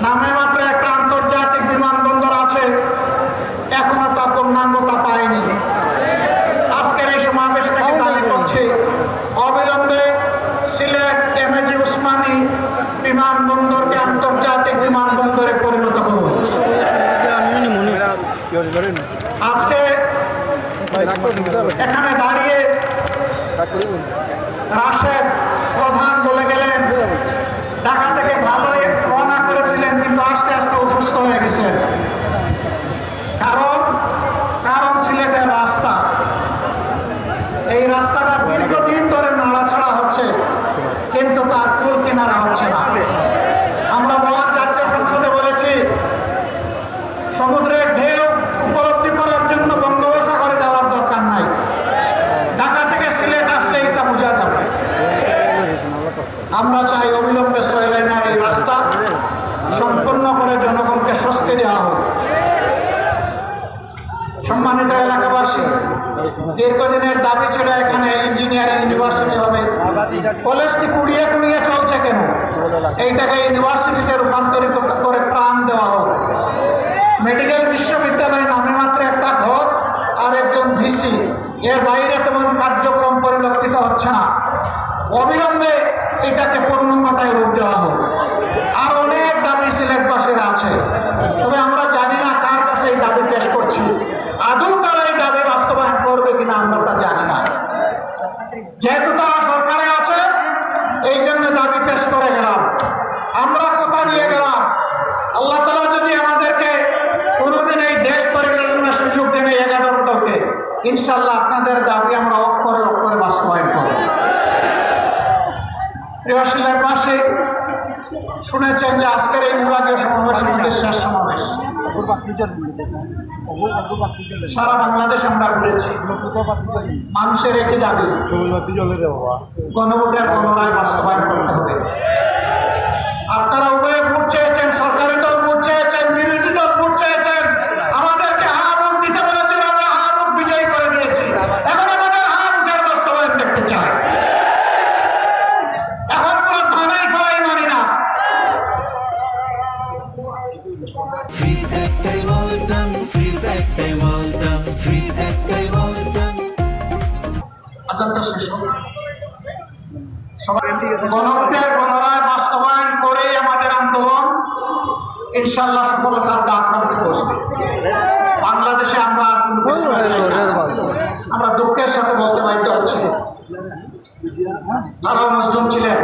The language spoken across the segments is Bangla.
নামে মাত্র একটা আন্তর্জাতিক বিমানবন্দর আছে, এখনো তা পূর্ণাঙ্গতা পায়নি। আজকের এই সমাবেশ থেকে দাবি করছি, অবিলম্বে সিলেট এমএজি ওসমানী বিমানবন্দরকে আন্তর্জাতিক বিমানবন্দরে পরিণত করুন। আজকে এখানে দাঁড়িয়ে রাশেদ প্রধান বলে গেলেন ঢাকা থেকে ভালোই রওনা করেছিলেন, কিন্তু আস্তে আস্তে অসুস্থ হয়ে গেছেন। কারণ সিলেটের রাস্তা, এই রাস্তাটা দীর্ঘদিন ধরে নাড়াছাড়া হচ্ছে, কিন্তু তার কুল কিনারা হচ্ছে না। আমরা মহান জাতীয় সংসদে বলেছি, সমুদ্রের ঢেউ উপলব্ধি করার জন্য বঙ্গোপসাগরে যাওয়ার দরকার নাই, ঢাকা থেকে সিলেট আসলেই তা বোঝা যাবে। আমরা চাই অবিলম্বে 6 লাইনের এই রাস্তা সম্পূর্ণ করে জনগণকে স্বস্তি দেওয়া হোক। সম্মানিত এলাকাবাসী, দীর্ঘদিনের দাবি ছিল এখানে ইঞ্জিনিয়ারিং ইউনিভার্সিটি হবে। কলেজটি কুড়িয়ে কুড়িয়ে চলছে কেন? এইটাকে ইউনিভার্সিটিতে রূপান্তরিত করে প্রাণ দেওয়া হোক। মেডিকেল বিশ্ববিদ্যালয় নামে মাত্র একটা ঘর আর একজন ভিসি, এর বাইরে তেমন কার্যক্রম পরিলক্ষিত হচ্ছে না। অবিলম্বে এটাকে পূর্ণাঙ্গতায় রূপ দেওয়া হোক। আর অনেক দাবি সিলেটবাসীর আছে, তবে আমরা জানি না কার কাছে এই দাবি পেশ করছি। আদৌ তারা এই দাবি বাস্তবায়ন করবে কিনা আমরা তা জানি না। যেহেতু তারা সরকারে আছে, এই জন্য দাবি পেশ করে গেলাম। আমরা কথা দিয়ে গেলাম, আল্লাহ তাআলা যদি আমাদেরকে কোনোদিন এই দেশ পরিচালনার সুযোগ দেন 11 দলকে, ইনশাল্লাহ আপনাদের দাবি আমরা অক্ষরে অক্ষরে বাস্তবায়ন করব। প্রিয় সিলেটবাসী, শুনেছেন যে আজকের এই বিভাগীয় সমাবেশ আমাদের শেষ সমাবেশ। সারা বাংলাদেশ আমরা ঘুরেছি। মানুষের একই দাবি, গণভোটের পুনরায় বাস্তবায়ন করতে হবে। আপনারা উভয়ে ভোট চেয়েছেন, সরকারি দল ভোট চেয়েছেন, বিরোধী দল ভোট চেয়েছেন, আমাদেরকে হা ভোট দিতে বলেছেন, আমরা হা ভোট বিজয়ী করে দিয়েছি। এখন আমাদের হা ভোটের বাস্তবায়ন দেখতে চাই। এখন পুরো থানাই পাই মানি না। গণভোটের পুনরায় বাস্তবায়ন করেই আমাদের আন্দোলন ইনশাল্লাহ সফলতার দ্বার প্রান্তে পৌঁছবে। বাংলাদেশে আমরা আর কোনো ফেসিবাদ চাই না। আমরা দুঃখের সাথে বলতে বাধ্য হচ্ছি, তারাও মজলুম ছিলেন।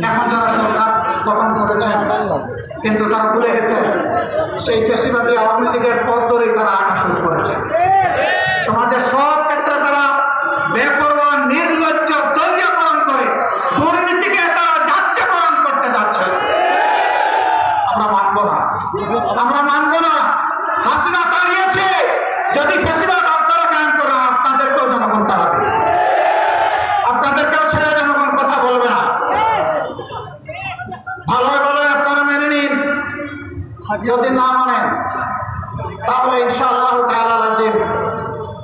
এখন যারা সরকার গঠন করেছেন, কিন্তু তারা ভুলে গেছে সেই ফেসিবাদী আওয়ামী লীগের পথ ধরেই তারা আঁকা শুরু করেছে। সমাজের সব ক্ষেত্রে তারা বেপরোয়া নির্লজ্জ দলীয়করণ করে দুর্নীতিকে তারা জাতীয়করণ করতে যাচ্ছে। আমরা মানব না, আমরা মানব না। হাসিনা তাড়িয়েছে, যদি ফেসিবাদ আপনারা কায়েম করেন, আপনাদেরকেও জনগণ তাড়াবে, আপনাদেরকেও ছেড়ে জনগণ কথা বলবে না। ভালো ভালো আপনারা মেনে নিন। যদি না মানেন, তাহলে ইনশাআল্লাহ তাআলা লাজিম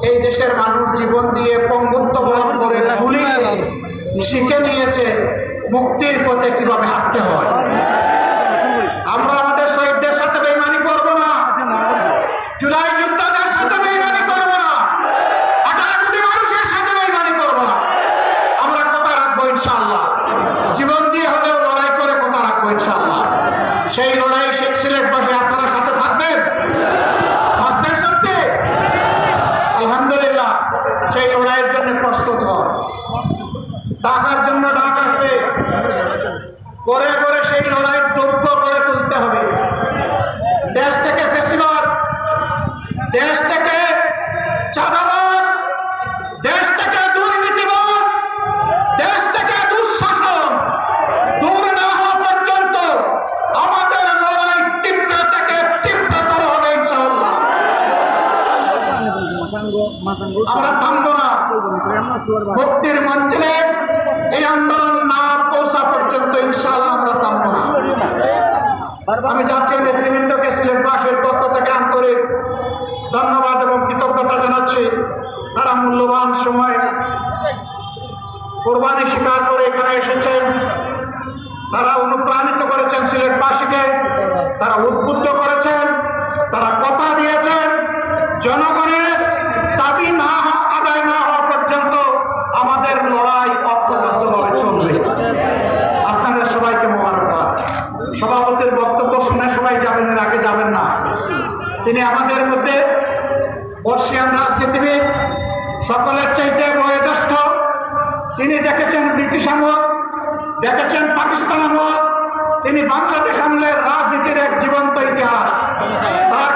এই দেশের মানুষ জীবন দিয়ে পঙ্গুত্ব বরণ করে গুলি খেয়ে শিখে নিয়েছে মুক্তির পথে কিভাবে হাঁটতে হয়। আমরা আমাদের শহীদদের সাথে বেইমানি করব না, জুলাই যোদ্ধাদের সাথে বেইমানি করব না, 18 কোটি মানুষের সাথে বেইমানি করব না। আমরা কথা রাখবো ইনশাআল্লাহ, জীবন দিয়ে হলেও লড়াই করে কথা রাখবো ইনশাআল্লাহ। সেই লড়াই শেখ সিলেটবাসী আপনারা সাথে থাকবেন, থাকবেন সত্যি? আলহামদুলিল্লাহ, সেই লড়াইয়ের জন্য প্রস্তুত হন। ডাকার জন্য ডাক আসবে, করে করে সেই লড়াই দুর্গ করে তুলতে হবে। দেশ থেকে ফেসিবাদ, দেশ থেকে চাঁদাবাজ, দেশ থেকে দুর্নীতিবাজ, দেশ থেকে দুঃশাসন দূর না হওয়া পর্যন্ত আমাদের লড়াই তীব্র থেকে তীব্রতর হবে ইনশাআল্লাহ। আমরা থামবো না। মুক্তির মঞ্জিলে এই আন্দোলন না পৌঁছা পর্যন্ত ইনশাআল্লাহ আমরা থামবো না। আমি জাতীয় নেতৃবৃন্দকে সিলেটবাসীর পক্ষ থেকে আন্তরিক ধন্যবাদ এবং কৃতজ্ঞতা জানাচ্ছি। তারা মূল্যবান সময় কোরবানি স্বীকার করে এখানে এসেছেন, তারা অনুপ্রাণিত করেছেন সিলেটবাসীকে। তারা উদ্বুদ্ধ করেছেন, তারা কথা দিয়েছেন জনগণের দাবি আদায় না হওয়া পর্যন্ত আমাদের লড়াই ঐক্যবদ্ধভাবে চলবে। আপনাদের সবাইকে মোবারকবাদ। সভাপতির বক্তব্য শুনে সবাই যাবেন, এর আগে যাবেন না। তিনি আমাদের মধ্যে বর্ষিয়ান রাজনীতিবিদ, সকলের চাইতে বয়োজ্যেষ্ঠ। তিনি দেখেছেন ব্রিটিশ আমল, দেখেছেন পাকিস্তান আমল, তিনি বাংলাদেশ আমলের রাজনীতির এক জীবন্ত ইতিহাস। তার